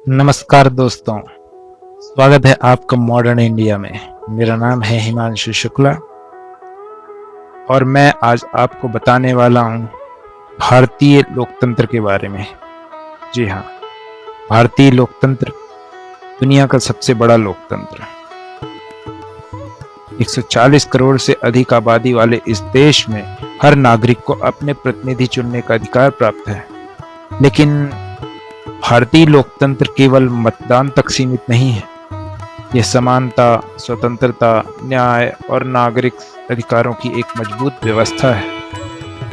नमस्कार दोस्तों, स्वागत है आपका मॉडर्न इंडिया में। मेरा नाम है हिमांशु शुक्ला और मैं आज आपको बताने वाला हूं भारतीय लोकतंत्र के बारे में। जी हाँ, भारतीय लोकतंत्र दुनिया का सबसे बड़ा लोकतंत्र। 140 करोड़ से अधिक आबादी वाले इस देश में हर नागरिक को अपने प्रतिनिधि चुनने का अधिकार प्राप्त है। लेकिन भारतीय लोकतंत्र केवल मतदान तक सीमित नहीं है। यह समानता, स्वतंत्रता, न्याय और नागरिक अधिकारों की एक मजबूत व्यवस्था है।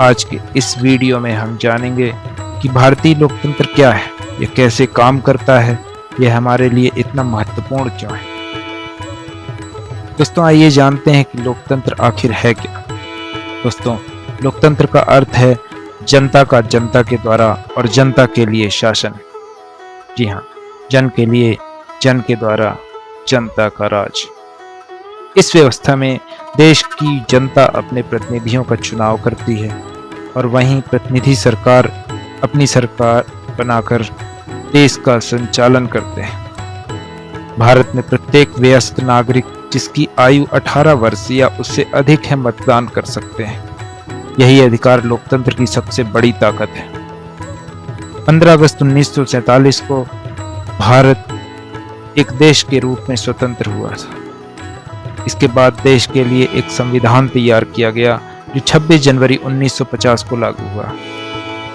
आज के इस वीडियो में हम जानेंगे कि भारतीय लोकतंत्र क्या है, यह कैसे काम करता है, यह हमारे लिए इतना महत्वपूर्ण क्यों है। दोस्तों, आइए जानते हैं कि लोकतंत्र आखिर है क्या। दोस्तों, लोकतंत्र का अर्थ है जनता का जनता के द्वारा और जनता के लिए शासन। जी हाँ, जन के लिए, जन के द्वारा, जनता का राज। इस व्यवस्था में देश की जनता अपने प्रतिनिधियों का चुनाव करती है और वहीं प्रतिनिधि सरकार अपनी सरकार बनाकर देश का संचालन करते हैं। भारत में प्रत्येक वयस्क नागरिक जिसकी आयु 18 वर्ष या उससे अधिक है मतदान कर सकते हैं। यही अधिकार लोकतंत्र की सबसे बड़ी ताकत है। 15 अगस्त 1947 को भारत एक देश के रूप में स्वतंत्र हुआ था। इसके बाद देश के लिए एक संविधान तैयार किया गया जो 26 जनवरी 1950 को लागू हुआ।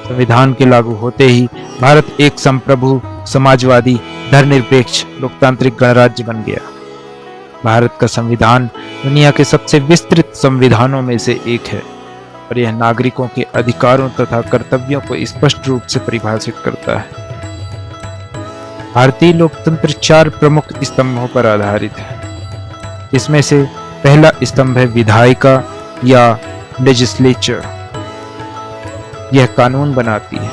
संविधान के लागू होते ही भारत एक संप्रभु, समाजवादी, धर्मनिरपेक्ष, लोकतांत्रिक गणराज्य बन गया। भारत का संविधान दुनिया के सबसे विस्तृत संविधानों में से एक है और यह नागरिकों के अधिकारों तथा कर्तव्यों को स्पष्ट रूप से परिभाषित करता है। भारतीय लोकतंत्र 4 प्रमुख स्तंभों पर आधारित है, जिसमें से पहला स्तंभ है विधायिका या लेजिस्लेचर। यह कानून बनाती है।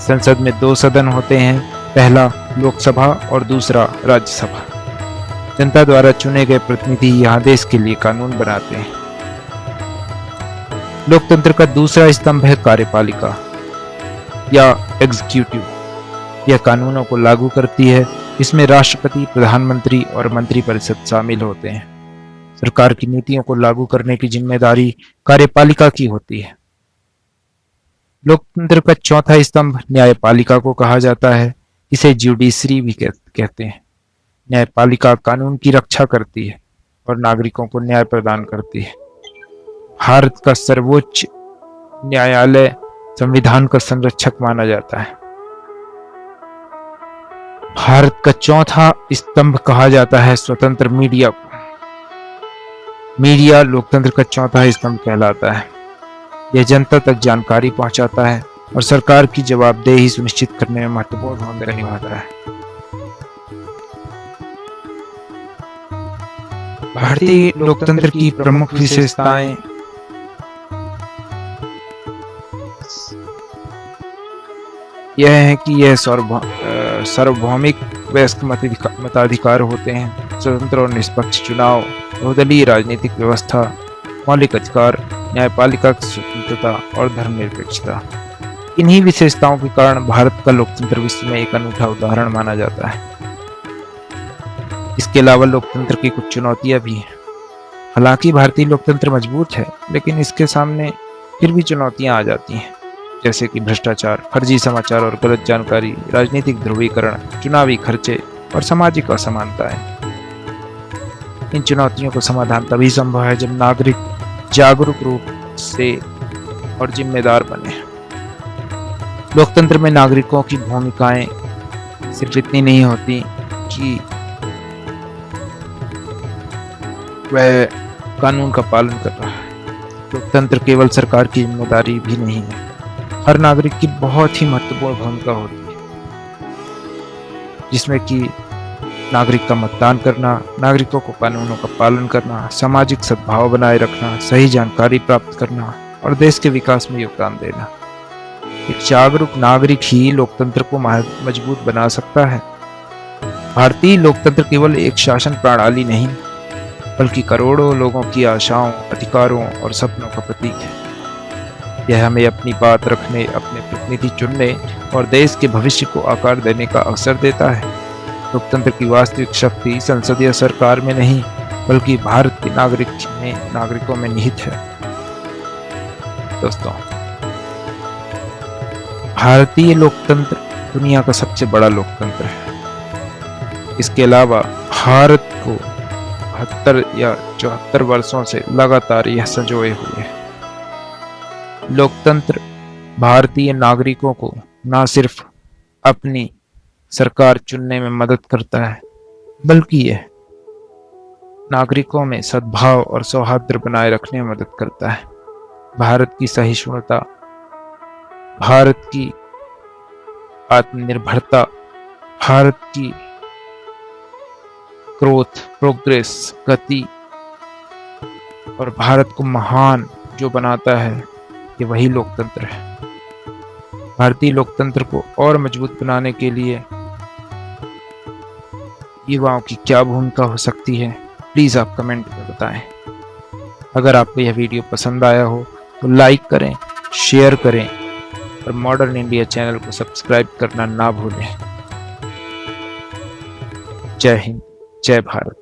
संसद में 2 सदन होते हैं, पहला लोकसभा और दूसरा राज्यसभा। जनता द्वारा चुने गए प्रतिनिधि यहाँ देश के लिए कानून बनाते हैं। लोकतंत्र का दूसरा स्तंभ है कार्यपालिका या एग्जीक्यूटिव। यह कानूनों को लागू करती है। इसमें राष्ट्रपति, प्रधानमंत्री और मंत्रिपरिषद शामिल होते हैं। सरकार की नीतियों को लागू करने की जिम्मेदारी कार्यपालिका की होती है। लोकतंत्र का चौथा स्तंभ न्यायपालिका को कहा जाता है। इसे ज्यूडिशरी भी कहते हैं। न्यायपालिका कानून की रक्षा करती है और नागरिकों को न्याय प्रदान करती है। भारत का सर्वोच्च न्यायालय संविधान का संरक्षक माना जाता है। भारत का चौथा स्तंभ कहा जाता है स्वतंत्र मीडिया को। मीडिया लोकतंत्र का चौथा स्तंभ कहलाता है। यह जनता तक जानकारी पहुंचाता है और सरकार की जवाबदेही सुनिश्चित करने में महत्वपूर्ण भूमिका निभाता है। भारतीय लोकतंत्र की प्रमुख विशेषताएं यह है कि यह सार्वभौमिक वयस्क मताधिकार होते हैं, स्वतंत्र और निष्पक्ष चुनाव, बहुदलीय राजनीतिक व्यवस्था, मौलिक अधिकार, न्यायपालिका की स्वतंत्रता और धर्मनिरपेक्षता। इन्हीं विशेषताओं के कारण भारत का लोकतंत्र विश्व में एक अनूठा उदाहरण माना जाता है। इसके अलावा लोकतंत्र की कुछ चुनौतियां भी हैं। हालांकि भारतीय लोकतंत्र मजबूत है, लेकिन इसके सामने फिर भी चुनौतियां आ जाती हैं, जैसे कि भ्रष्टाचार, फर्जी समाचार और गलत जानकारी, राजनीतिक ध्रुवीकरण, चुनावी खर्चे और सामाजिक असमानताएं। इन चुनौतियों का समाधान तभी संभव है जब नागरिक जागरूक रूप से और जिम्मेदार बने। लोकतंत्र में नागरिकों की भूमिकाएं सिर्फ इतनी नहीं होती कि वह कानून का पालन कर रहा है। लोकतंत्र केवल सरकार की जिम्मेदारी भी नहीं है। हर नागरिक की बहुत ही महत्वपूर्ण भूमिका होती है, जिसमें कि नागरिक का मतदान करना, नागरिकों को कानूनों का पालन करना, सामाजिक सद्भाव बनाए रखना, सही जानकारी प्राप्त करना और देश के विकास में योगदान देना। एक जागरूक नागरिक ही लोकतंत्र को मजबूत बना सकता है। भारतीय लोकतंत्र केवल एक शासन प्रणाली नहीं, बल्कि करोड़ों लोगों की आशाओं, अधिकारों और सपनों का प्रतीक है। यह हमें अपनी बात रखने, अपने प्रतिनिधि चुनने और देश के भविष्य को आकार देने का अवसर देता है। लोकतंत्र की वास्तविक शक्ति संसदीय सरकार में नहीं, बल्कि भारत के नागरिकों में निहित है। दोस्तों, भारतीय लोकतंत्र दुनिया का सबसे बड़ा लोकतंत्र है। इसके अलावा भारत को 72 या 74 वर्षों से लगातार यह संजोए हुए है। लोकतंत्र भारतीय नागरिकों को न सिर्फ अपनी सरकार चुनने में मदद करता है, बल्कि यह नागरिकों में सद्भाव और सौहार्द बनाए रखने में मदद करता है। भारत की सहिष्णुता, भारत की आत्मनिर्भरता, भारत की ग्रोथ, प्रोग्रेस, गति और भारत को महान जो बनाता है, ये वही लोकतंत्र है। भारतीय लोकतंत्र को और मजबूत बनाने के लिए युवाओं की क्या भूमिका हो सकती है, प्लीज आप कमेंट में बताएं। अगर आपको यह वीडियो पसंद आया हो तो लाइक करें, शेयर करें और मॉडर्न इंडिया चैनल को सब्सक्राइब करना ना भूलें। जय हिंद, जय भारत।